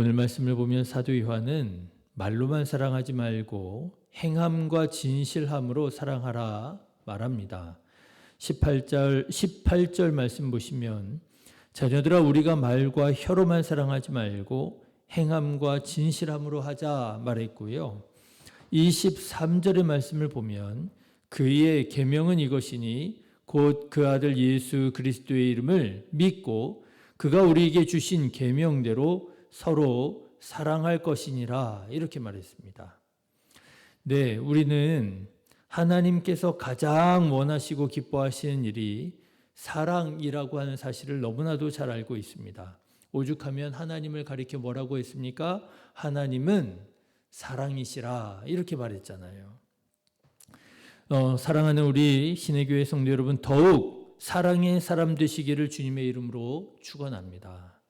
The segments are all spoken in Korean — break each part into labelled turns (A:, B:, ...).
A: 오늘 말씀을 보면 사도 요한은 말로만 사랑하지 말고 행함과 진실함으로 사랑하라 말합니다. 18절 말씀 보시면 자녀들아 우리가 말과 혀로만 사랑하지 말고 행함과 진실함으로 하자 말했고요. 23절의 말씀을 보면 그의 계명은 이것이니 곧 그 아들 예수 그리스도의 이름을 믿고 그가 우리에게 주신 계명대로 서로 사랑할 것이니라 이렇게 말했습니다. 네, 우리는 하나님께서 가장 원하시고 기뻐하시는 일이 사랑이라고 하는 사실을 너무나도 잘 알고 있습니다. 오죽하면 하나님을 가리켜 뭐라고 했습니까? 하나님은 사랑이시라 이렇게 말했잖아요. 사랑하는 우리 신의교회 성도 여러분, 더욱 사랑의 사람 되시기를 주님의 이름으로 축원합니다.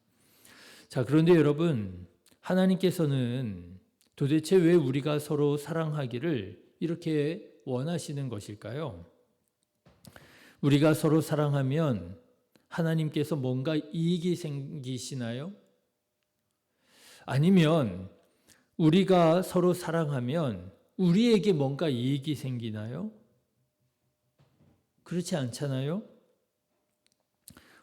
A: 자, 그런데 여러분, 하나님께서는 도대체 왜 우리가 서로 사랑하기를 이렇게 원하시는 것일까요? 우리가 서로 사랑하면 하나님께서 뭔가 이익이 생기시나요? 아니면 우리가 서로 사랑하면 우리에게 뭔가 이익이 생기나요? 그렇지 않잖아요?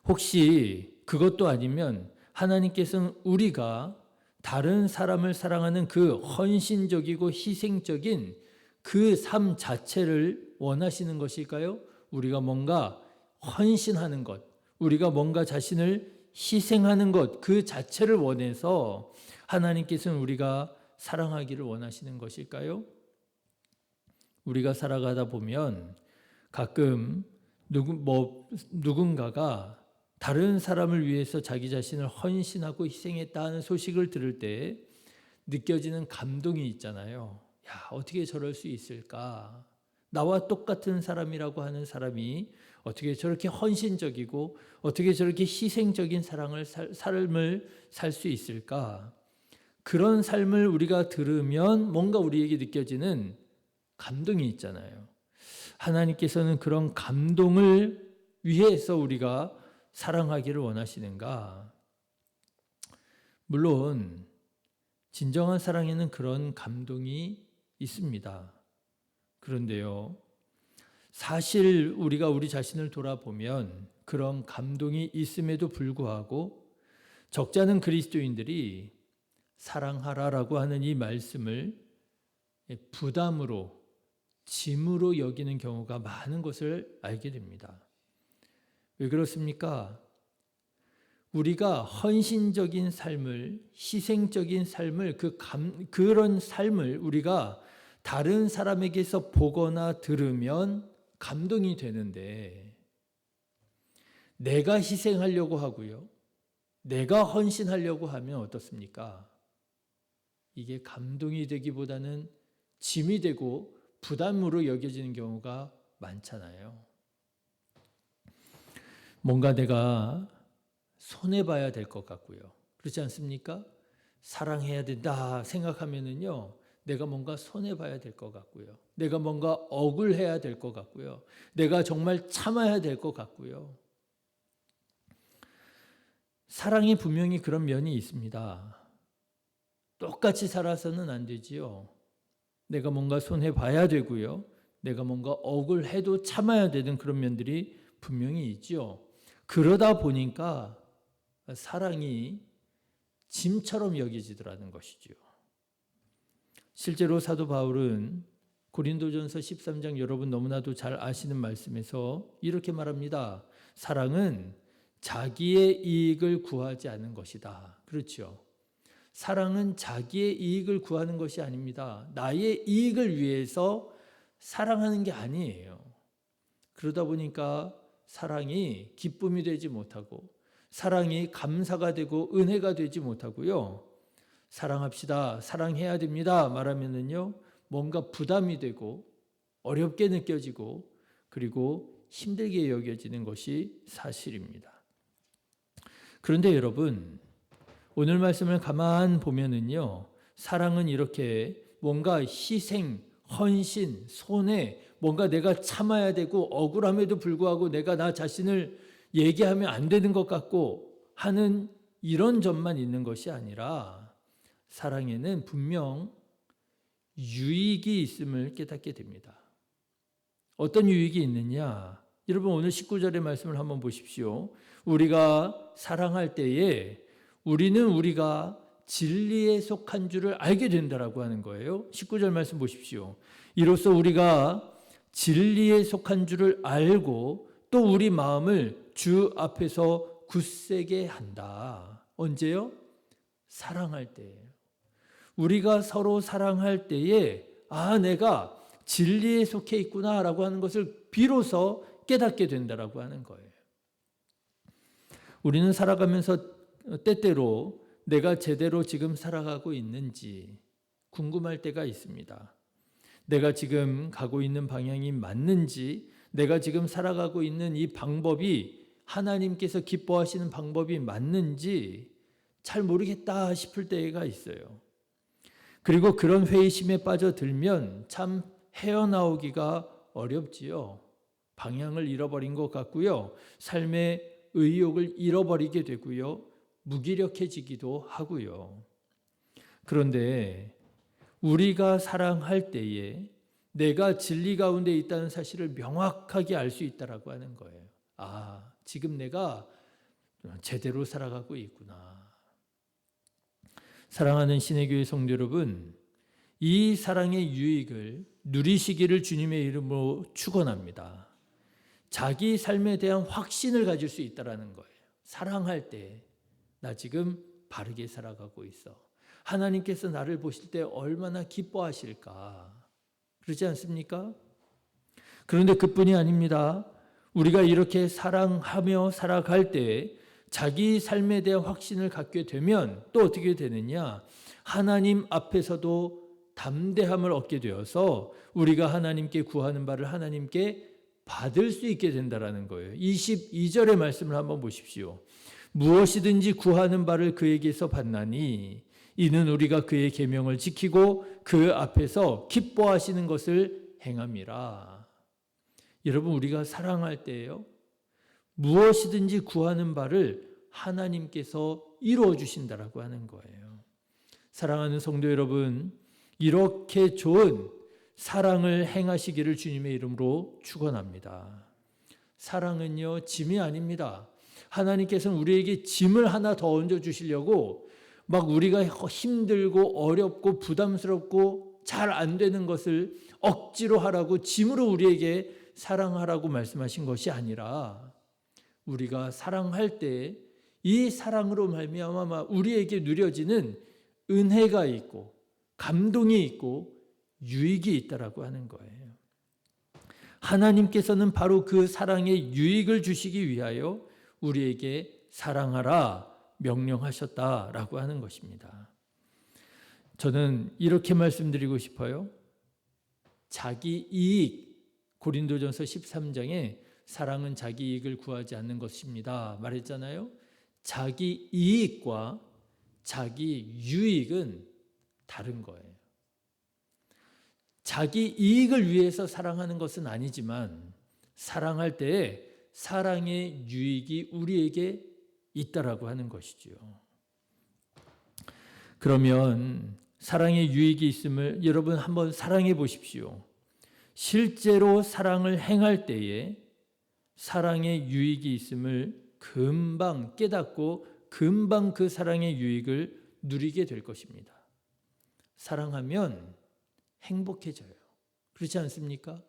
A: 혹시 그것도 아니면 하나님께서는 우리가 다른 사람을 사랑하는 그 헌신적이고 희생적인 그 삶 자체를 원하시는 것일까요? 우리가 뭔가 헌신하는 것, 우리가 뭔가 자신을 희생하는 것, 그 자체를 원해서 하나님께서는 우리가 사랑하기를 원하시는 것일까요? 우리가 살아가다 보면 가끔 누군가가 다른 사람을 위해서 자기 자신을 헌신하고 희생했다는 소식을 들을 때 느껴지는 감동이 있잖아요. 야, 어떻게 저럴 수 있을까? 나와 똑같은 사람이라고 하는 사람이 어떻게 저렇게 헌신적이고 어떻게 저렇게 희생적인 삶을 살 수 있을까? 그런 삶을 우리가 들으면 뭔가 우리에게 느껴지는 감동이 있잖아요. 하나님께서는 그런 감동을 위해서 우리가 사랑하기를 원하시는가? 물론 진정한 사랑에는 그런 감동이 있습니다. 그런데요, 사실 우리가 우리 자신을 돌아보면 그런 감동이 있음에도 불구하고 적지 않은 그리스도인들이 사랑하라라고 하는 이 말씀을 부담으로, 짐으로 여기는 경우가 많은 것을 알게 됩니다. 왜 그렇습니까? 우리가 헌신적인 삶을, 희생적인 삶을, 그런 삶을 우리가 다른 사람에게서 보거나 들으면 감동이 되는데, 내가 희생하려고 하고요, 내가 헌신하려고 하면 어떻습니까? 이게 감동이 되기보다는 짐이 되고 부담으로 여겨지는 경우가 많잖아요. 뭔가 내가 손해봐야 될 것 같고요. 그렇지 않습니까? 사랑해야 된다 생각하면은요, 내가 뭔가 손해봐야 될 것 같고요. 내가 뭔가 억울해야 될 것 같고요. 내가 정말 참아야 될 것 같고요. 사랑이 분명히 그런 면이 있습니다. 똑같이 살아서는 안 되지요. 내가 뭔가 손해봐야 되고요. 내가 뭔가 억울해도 참아야 되는 그런 면들이 분명히 있죠. 그러다 보니까 사랑이 짐처럼 여겨지더라는 것이죠. 실제로 사도 바울은 고린도전서 13장 여러분 너무나도 잘 아시는 말씀에서 이렇게 말합니다. 사랑은 자기의 이익을 구하지 않는 것이다. 그렇죠. 사랑은 자기의 이익을 구하는 것이 아닙니다. 나의 이익을 위해서 사랑하는 게 아니에요. 그러다 보니까 사랑이 기쁨이 되지 못하고 사랑이 감사가 되고 은혜가 되지 못하고요. 사랑합시다, 사랑해야 됩니다 말하면은요, 뭔가 부담이 되고 어렵게 느껴지고 그리고 힘들게 여겨지는 것이 사실입니다. 그런데 여러분, 오늘 말씀을 가만 보면은요, 사랑은 이렇게 뭔가 희생, 헌신, 손해, 뭔가 내가 참아야 되고 억울함에도 불구하고 내가 나 자신을 얘기하면 안 되는 것 같고 하는 이런 점만 있는 것이 아니라 사랑에는 분명 유익이 있음을 깨닫게 됩니다. 어떤 유익이 있느냐? 여러분 오늘 19절의 말씀을 한번 보십시오. 우리가 사랑할 때에 우리는 우리가 진리에 속한 줄을 알게 된다라고 하는 거예요. 19절 말씀 보십시오. 이로써 우리가 진리에 속한 줄을 알고 또 우리 마음을 주 앞에서 굳세게 한다. 언제요? 사랑할 때예요. 우리가 서로 사랑할 때에 내가 진리에 속해 있구나라고 하는 것을 비로소 깨닫게 된다라고 하는 거예요. 우리는 살아가면서 때때로 내가 제대로 지금 살아가고 있는지 궁금할 때가 있습니다. 내가 지금 가고 있는 방향이 맞는지, 내가 지금 살아가고 있는 이 방법이 하나님께서 기뻐하시는 방법이 맞는지 잘 모르겠다 싶을 때가 있어요. 그리고 그런 회의심에 빠져들면 참 헤어나오기가 어렵지요. 방향을 잃어버린 것 같고요. 삶의 의욕을 잃어버리게 되고요. 무기력해지기도 하고요. 그런데 우리가 사랑할 때에 내가 진리 가운데 있다는 사실을 명확하게 알 수 있다라고 하는 거예요. 지금 내가 제대로 살아가고 있구나. 사랑하는 신의교회 성도 여러분, 이 사랑의 유익을 누리시기를 주님의 이름으로 축원합니다. 자기 삶에 대한 확신을 가질 수 있다라는 거예요. 사랑할 때 나 지금 바르게 살아가고 있어. 하나님께서 나를 보실 때 얼마나 기뻐하실까? 그렇지 않습니까? 그런데 그뿐이 아닙니다. 우리가 이렇게 사랑하며 살아갈 때 자기 삶에 대한 확신을 갖게 되면 또 어떻게 되느냐? 하나님 앞에서도 담대함을 얻게 되어서 우리가 하나님께 구하는 바를 하나님께 받을 수 있게 된다라는 거예요. 22절의 말씀을 한번 보십시오. 무엇이든지 구하는 바를 그에게서 받나니 이는 우리가 그의 계명을 지키고 그 앞에서 기뻐하시는 것을 행함이라. 여러분 우리가 사랑할 때요, 무엇이든지 구하는 바를 하나님께서 이루어 주신다라고 하는 거예요. 사랑하는 성도 여러분, 이렇게 좋은 사랑을 행하시기를 주님의 이름으로 축원합니다. 사랑은요, 짐이 아닙니다. 하나님께서는 우리에게 짐을 하나 더 얹어 주시려고 막 우리가 힘들고 어렵고 부담스럽고 잘 안 되는 것을 억지로 하라고 짐으로 우리에게 사랑하라고 말씀하신 것이 아니라 우리가 사랑할 때 이 사랑으로 말미암아 우리에게 누려지는 은혜가 있고 감동이 있고 유익이 있다라고 하는 거예요. 하나님께서는 바로 그 사랑의 유익을 주시기 위하여 우리에게 사랑하라 명령하셨다라고 하는 것입니다. 저는 이렇게 말씀드리고 싶어요. 자기 이익, 고린도전서 13장에 사랑은 자기 이익을 구하지 않는 것입니다 말했잖아요. 자기 이익과 자기 유익은 다른 거예요. 자기 이익을 위해서 사랑하는 것은 아니지만 사랑할 때에 사랑의 유익이 우리에게 있다라고 하는 것이죠. 그러면 사랑의 유익이 있음을 여러분 한번 사랑해 보십시오. 실제로 사랑을 행할 때에 사랑의 유익이 있음을 금방 깨닫고 금방 그 사랑의 유익을 누리게 될 것입니다. 사랑하면 행복해져요. 그렇지 않습니까?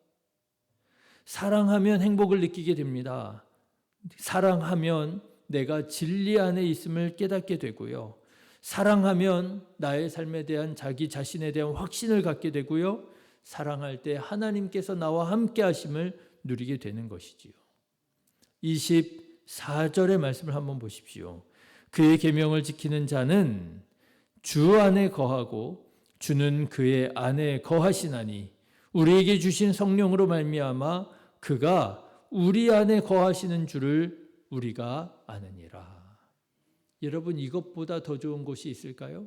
A: 사랑하면 행복을 느끼게 됩니다. 사랑하면 내가 진리 안에 있음을 깨닫게 되고요. 사랑하면 나의 삶에 대한 자기 자신에 대한 확신을 갖게 되고요. 사랑할 때 하나님께서 나와 함께 하심을 누리게 되는 것이지요. 24절의 말씀을 한번 보십시오. 그의 계명을 지키는 자는 주 안에 거하고 주는 그의 안에 거하시나니 우리에게 주신 성령으로 말미암아 그가 우리 안에 거하시는 줄을 우리가 아느니라. 여러분 이것보다 더 좋은 것이 있을까요?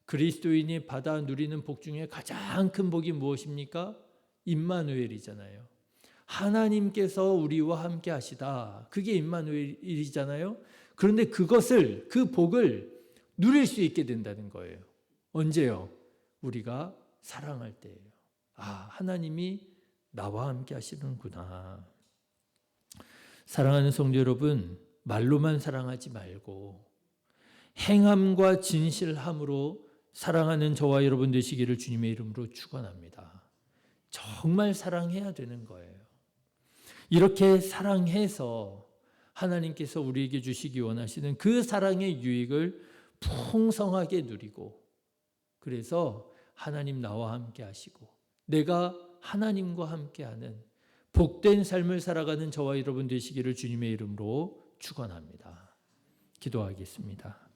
A: 그리스도인이 받아 누리는 복 중에 가장 큰 복이 무엇입니까? 임마누엘이잖아요. 하나님께서 우리와 함께 하시다. 그게 임마누엘이잖아요. 그런데 그 복을 누릴 수 있게 된다는 거예요. 언제요? 우리가 사랑할 때예요. 아, 하나님이 나와 함께 하시는구나. 사랑하는 성도 여러분, 말로만 사랑하지 말고 행함과 진실함으로 사랑하는 저와 여러분 되시기를 주님의 이름으로 축원합니다. 정말 사랑해야 되는 거예요. 이렇게 사랑해서 하나님께서 우리에게 주시기 원하시는 그 사랑의 유익을 풍성하게 누리고, 그래서 하나님 나와 함께 하시고 내가 하나님과 함께하는 복된 삶을 살아가는 저와 여러분 되시기를 주님의 이름으로 축원합니다. 기도하겠습니다.